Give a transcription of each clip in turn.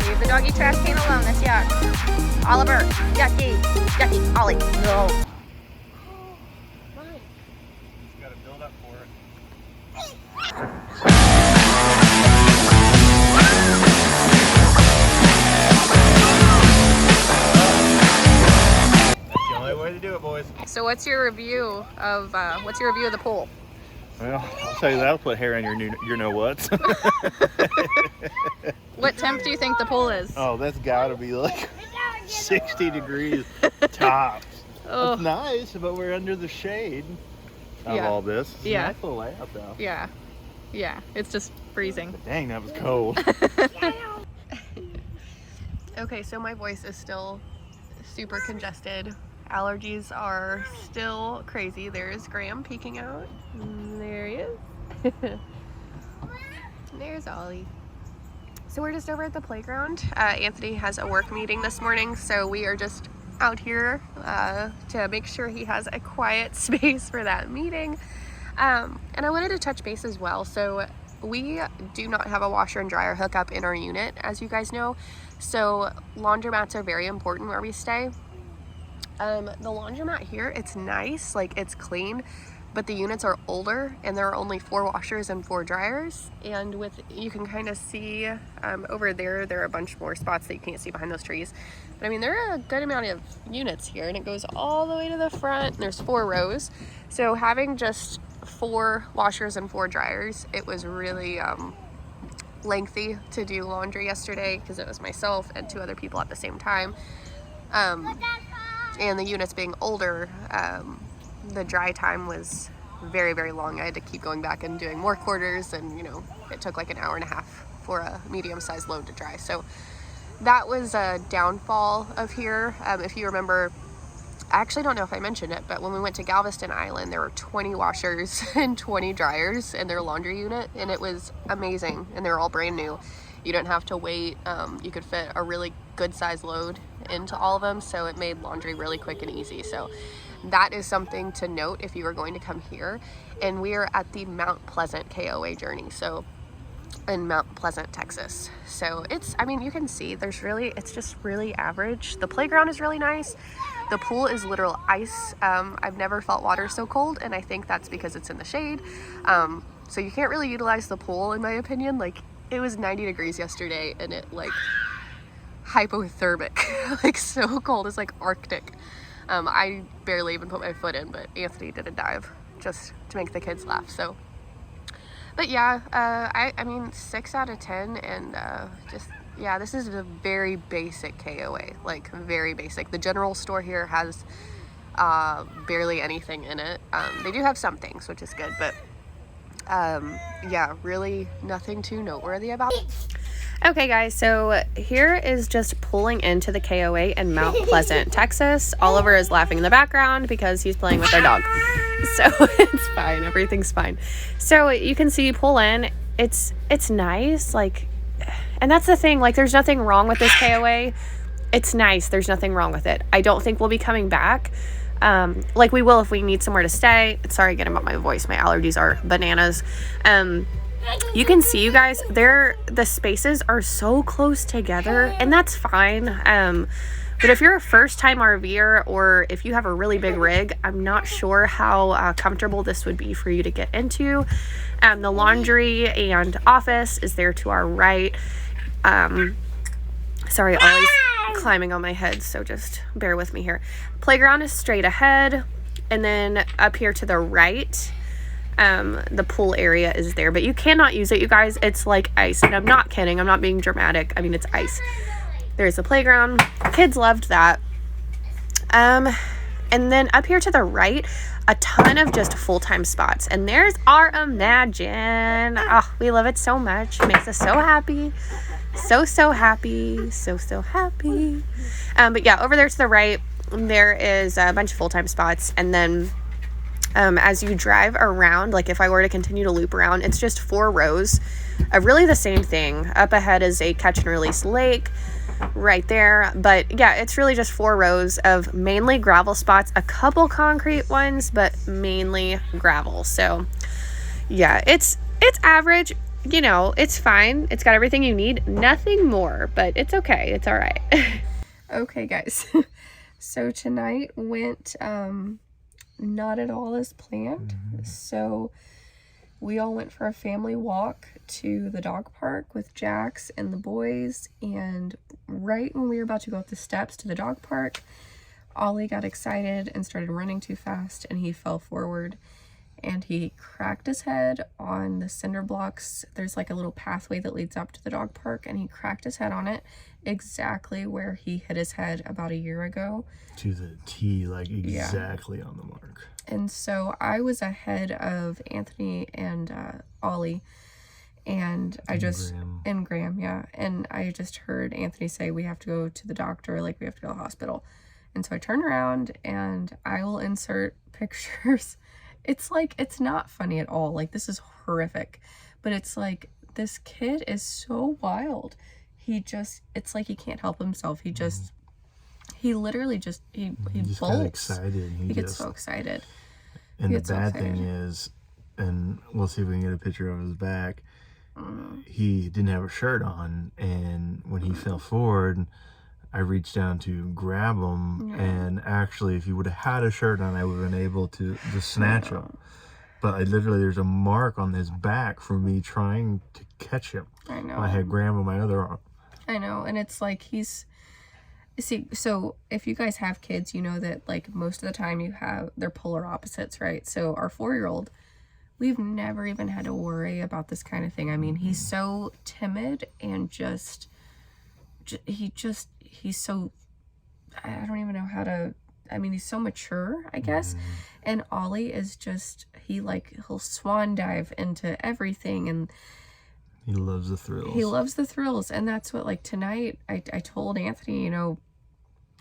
Leave the doggy trash can alone. That's yuck. Oliver, yucky. Yucky. Ollie, no. Just gotta build up for it. That's the only way to do it, boys. So what's your review of the pool? Well, I'll tell you that'll put hair on your know-whats. What temp do you think the pool is? Oh, that's gotta be like 60 degrees tops. Oh. It's nice, but we're under the shade of all this. It's a nice little layout though. Yeah. Yeah, it's just freezing. But dang, that was cold. Okay, so my voice is still super congested. Allergies are still crazy. There's Graham peeking out. There he is. There's Ollie. So we're just over at the playground. Anthony has a work meeting this morning, so we are just out here to make sure he has a quiet space for that meeting. And I wanted to touch base as well. So we do not have a washer and dryer hookup in our unit, as you guys know. So laundromats are very important where we stay. The laundromat here, it's nice, like it's clean, but the units are older and there are only 4 washers and 4 dryers. And you can kind of see over there are a bunch more spots that you can't see behind those trees. But I mean, there are a good amount of units here and it goes all the way to the front and there's 4 rows. So having just 4 washers and 4 dryers, it was really lengthy to do laundry yesterday because it was myself and 2 other people at the same time. And the units being older, the dry time was very, very long. I had to keep going back and doing more quarters and, you know, it took like an hour and a half for a medium-sized load to dry. So that was a downfall of here. If you remember, I actually don't know if I mentioned it, but when we went to Galveston Island, there were 20 washers and 20 dryers in their laundry unit, and it was amazing, and they were all brand new. You didn't have to wait. You could fit a really good size load into all of them, so it made laundry really quick and easy. So that is something to note if you are going to come here. And we are at the Mount Pleasant KOA journey, so in Mount Pleasant, Texas. So I mean, you can see it's just really average. The playground is really nice. The pool is literal ice. I've never felt water so cold, and I think that's because it's in the shade. So you can't really utilize the pool, in my opinion. Like, it was 90 degrees yesterday and it like hypothermic, like so cold. It's like Arctic. I barely even put my foot in, but Anthony did a dive just to make the kids laugh. So, but yeah, I mean 6 out of 10, and this is a very basic KOA, like very basic. The general store here has barely anything in it. They do have some things, which is good, but yeah, really nothing too noteworthy about it. Okay guys, so here is just pulling into the KOA in Mount Pleasant, Texas. Oliver is laughing in the background because he's playing with their dog. So it's fine, everything's fine. So you can see pull in, it's nice, like, and that's the thing, like there's nothing wrong with this KOA. It's nice, there's nothing wrong with it. I don't think we'll be coming back. Like we will if we need somewhere to stay. Sorry again about my voice, my allergies are bananas. You can see, you guys, the spaces are so close together, and that's fine. But if you're a first-time RVer or if you have a really big rig, I'm not sure how comfortable this would be for you to get into. The laundry and office is there to our right. Sorry, Ollie's climbing on my head, so just bear with me here. Playground is straight ahead, and then up here to the right, the pool area is there, but you cannot use it, you guys. It's like ice, and I'm not kidding. I'm not being dramatic. I mean, it's ice. There's the playground. Kids loved that. And then up here to the right, a ton of just full-time spots. And there's our Imagine. Oh, we love it so much. It makes us so happy. So happy. So happy. But yeah, over there to the right, there is a bunch of full-time spots. And then as you drive around, like if I were to continue to loop around, it's just 4 rows of really the same thing. Up ahead is a catch and release lake right there. But yeah, it's really just 4 rows of mainly gravel spots, a couple concrete ones, but mainly gravel. So yeah, it's average. you know, it's fine. It's got everything you need. Nothing more, but it's okay. It's all right. Okay, guys. So tonight went not at all as planned. So we all went for a family walk to the dog park with Jax and the boys. And right when we were about to go up the steps to the dog park, Ollie got excited and started running too fast, and he fell forward. And he cracked his head on the cinder blocks. There's like a little pathway that leads up to the dog park, and he cracked his head on it exactly where he hit his head about a year ago. To the T, like exactly on the mark. And so I was ahead of Anthony and Ollie, and Graham, yeah. And I just heard Anthony say, we have to go to the doctor, like we have to go to the hospital. And so I turn around and I will insert pictures. It's like, it's not funny at all. Like, this is horrific. But it's like, this kid is so wild. It's like he can't help himself. He literally just, he just bolts. got excited. He gets so excited. And the bad thing is, and we'll see if we can get a picture of his back, he didn't have a shirt on. And when he fell forward, I reached down to grab him, and actually, if he would have had a shirt on, I would have been able to just snatch him. But there's a mark on his back from me trying to catch him. I know. I had Graham on my other arm. I know, and it's like so if you guys have kids, you know that like most of the time they're polar opposites, right? So our 4-year-old, we've never even had to worry about this kind of thing. I mean, he's so timid and he's so, I don't even know how to, I mean, he's so mature, I guess. And Ollie is just, he'll swan dive into everything, and he loves the thrills. He loves the thrills. And that's what, like, tonight, I told Anthony, you know,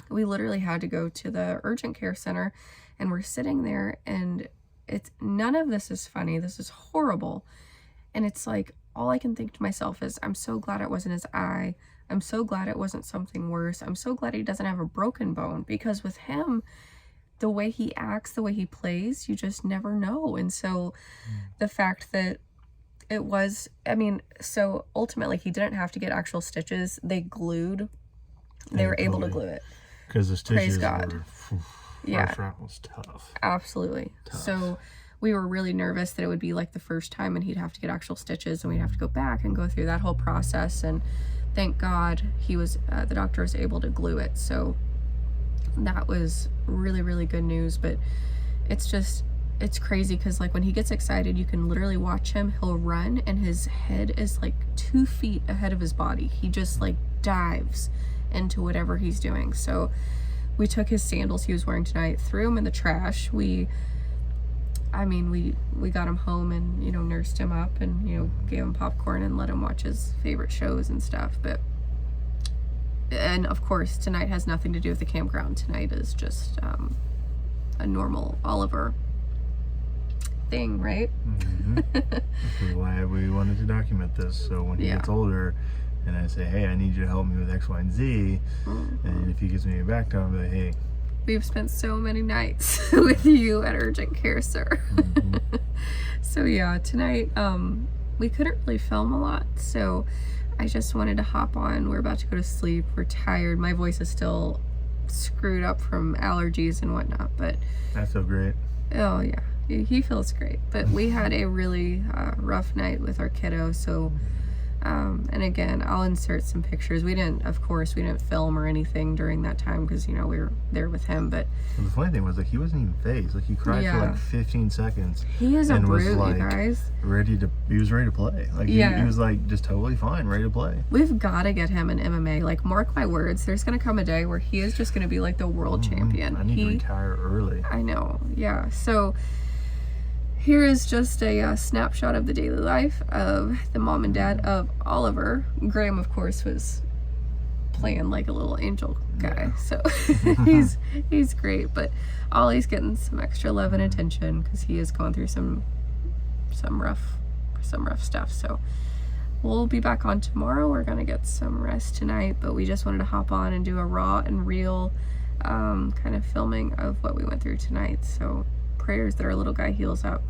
we literally had to go to the urgent care center, and we're sitting there, and none of this is funny. This is horrible. And it's like, all I can think to myself is, I'm so glad it wasn't his eye. I'm so glad it wasn't something worse. I'm so glad he doesn't have a broken bone, because with him, the way he acts, the way he plays, you just never know. And so the fact that it was, I mean, so ultimately he didn't have to get actual stitches. They were able to glue it. Because the stitches Praise God. First round was tough. Absolutely. Tough. So we were really nervous that it would be like the first time and he'd have to get actual stitches, and we'd have to go back and go through that whole process. And thank God the doctor was able to glue it. So that was really, really good news. But it's crazy because like when he gets excited, you can literally watch him. He'll run and his head is like 2 feet ahead of his body. He just like dives into whatever he's doing. So we took his sandals he was wearing tonight, threw them in the trash. We got him home and, you know, nursed him up and, you know, gave him popcorn and let him watch his favorite shows and stuff. And of course, tonight has nothing to do with the campground. Tonight is just a normal Oliver thing, right? This is why we wanted to document this. So when he gets older and I say, hey, I need you to help me with X, Y, and Z, and if he gives me a back to him, I'll be like, hey, we've spent so many nights with you at urgent care, sir. So yeah, tonight we couldn't really film a lot, so I just wanted to hop on. We're about to go to sleep. We're tired. My voice is still screwed up from allergies and whatnot, but I feel great. Oh yeah, he feels great. But we had a really rough night with our kiddo, so and again, I'll insert some pictures. We didn't film or anything during that time because, you know, we were there with him. But the funny thing was, like, he wasn't even phased. Like, he cried for like 15 seconds. He is a brute, was, like, you guys. He was ready to play. Like, he was like just totally fine, ready to play. We've got to get him in MMA. Like, mark my words, there's gonna come a day where he is just gonna be like the world champion. I need to retire early. I know. Yeah. So here is just a snapshot of the daily life of the mom and dad of Oliver. Graham, of course, was playing like a little angel guy, so he's great. But Ollie's getting some extra love and attention because he is going through some rough stuff. So we'll be back on tomorrow. We're gonna get some rest tonight, but we just wanted to hop on and do a raw and real kind of filming of what we went through tonight. So prayers that our little guy heals up.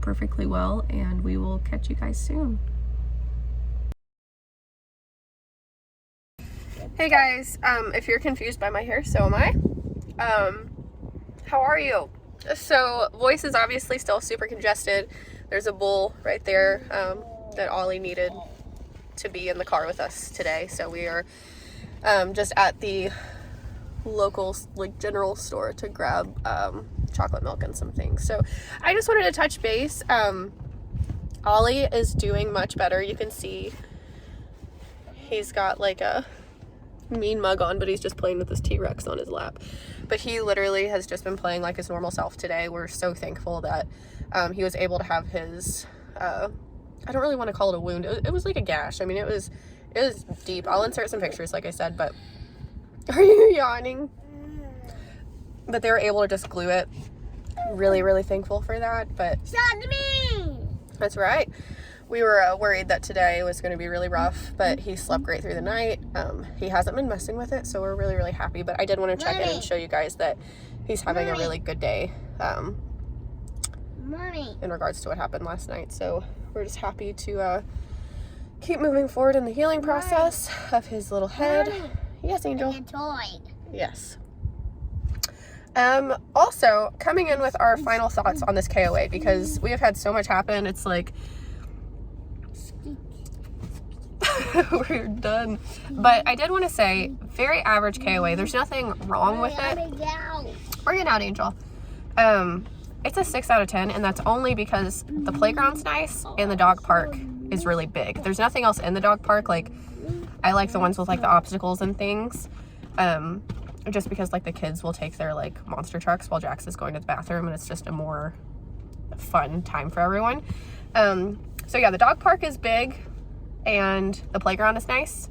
perfectly well, and we will catch you guys soon. Hey guys, if you're confused by my hair, so am I. How are you? So voice is obviously still super congested. There's a bowl right there that Ollie needed to be in the car with us today. So we are just at the local like general store to grab chocolate milk and some things. So I just wanted to touch base. Ollie is doing much better. You can see he's got like a mean mug on, but he's just playing with this T-Rex on his lap. But he literally has just been playing like his normal self today. We're so thankful that he was able to have his I don't really want to call it a wound. It was like a gash. I mean, it was deep. I'll insert some pictures like I said, but are you yawning? But they were able to just glue it. Really thankful for that. But me. That's right. We were worried that today was going to be really rough, but he slept great through the night. He hasn't been messing with it, so we're really happy. But I did want to check in and show you guys that he's having a really good day in regards to what happened last night. So we're just happy to keep moving forward in the healing process of his little head. Yes, Angel. Yes. Also, coming in with our final thoughts on this KOA, because we have had so much happen. It's like we're done. But I did want to say, very average KOA. There's nothing wrong with it. We're getting out, Angel. It's a 6 out of 10, and that's only because the playground's nice and the dog park is really big. There's nothing else in the dog park. Like, I like the ones with like the obstacles and things. Just because like the kids will take their like monster trucks while Jax is going to the bathroom, and it's just a more fun time for everyone. So yeah, the dog park is big and the playground is nice.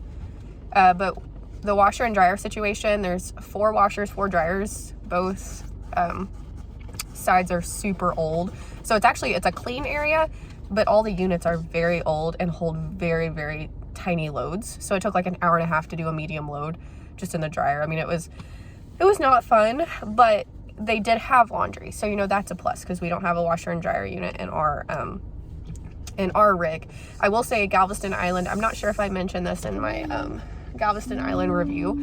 But the washer and dryer situation, there's 4 washers, 4 dryers. Both sides are super old. So it's a clean area, but all the units are very old and hold very tiny loads. So it took like an hour and a half to do a medium load just in the dryer. I mean, it was not fun, but they did have laundry. So, you know, that's a plus because we don't have a washer and dryer unit in our rig. I will say Galveston Island, I'm not sure if I mentioned this in my Galveston Island review,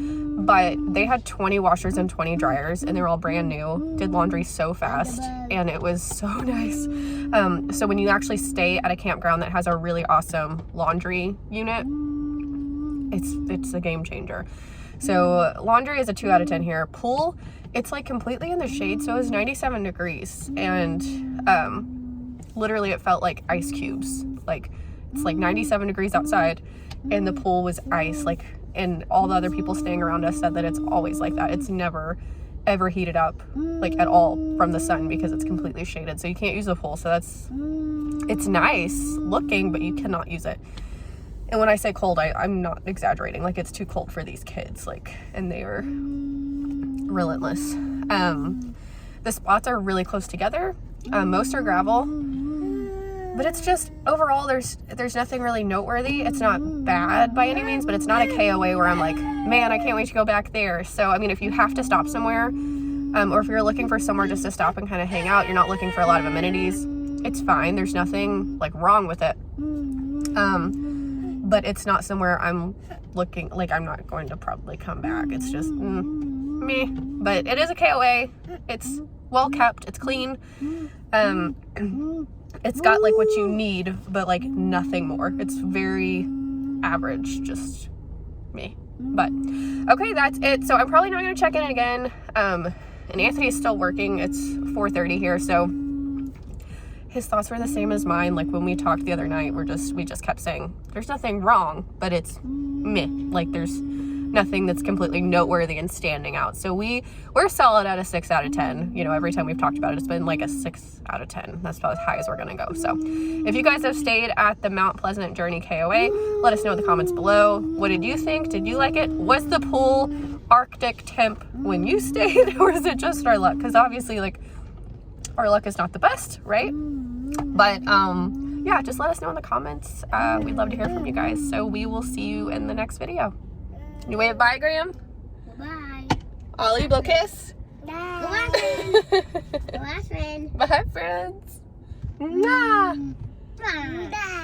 but they had 20 washers and 20 dryers, and they were all brand new, did laundry so fast, and it was so nice. So when you actually stay at a campground that has a really awesome laundry unit, it's a game changer. So laundry is a 2 out of 10 here. Pool, it's like completely in the shade, so it was 97 degrees, and literally it felt like ice cubes. Like, it's like 97 degrees outside and the pool was ice. Like, and all the other people staying around us said that it's always like that. It's never ever heated up like at all from the sun because it's completely shaded, so you can't use the pool. So it's nice looking, but you cannot use it. And when I say cold, I'm not exaggerating. Like, it's too cold for these kids, like, and they are relentless. The spots are really close together. Most are gravel, but it's just overall there's nothing really noteworthy. It's not bad by any means, but it's not a KOA where I'm like, man, I can't wait to go back there. So I mean, if you have to stop somewhere, or if you're looking for somewhere just to stop and kind of hang out, you're not looking for a lot of amenities, it's fine. There's nothing like wrong with it. But it's not somewhere I'm looking, like, I'm not going to probably come back. It's just me. But it is a KOA. It's well kept. It's clean. It's got like what you need, but like nothing more. It's very average, just me. But okay, that's it. So I'm probably not going to check in again. And Anthony's still working. It's 4:30 here, so his thoughts were the same as mine. Like, when we talked the other night, we just kept saying there's nothing wrong, but it's meh. Like, there's nothing that's completely noteworthy and standing out. So we're solid at a 6 out of 10. You know, every time we've talked about it, it's been like a 6 out of 10. That's about as high as we're gonna go. So if you guys have stayed at the Mount Pleasant Journey KOA, let us know in the comments below. What did you think? Did you like it? Was the pool Arctic temp when you stayed, or is it just our luck? Because obviously, like, our luck is not the best, right? But yeah, just let us know in the comments. We'd love to hear from you guys. So we will see you in the next video. You wave bye, Graham? Bye. Ollie, blow kiss? Bye. Bye, friend. Bye, friends. Mwah. Bye.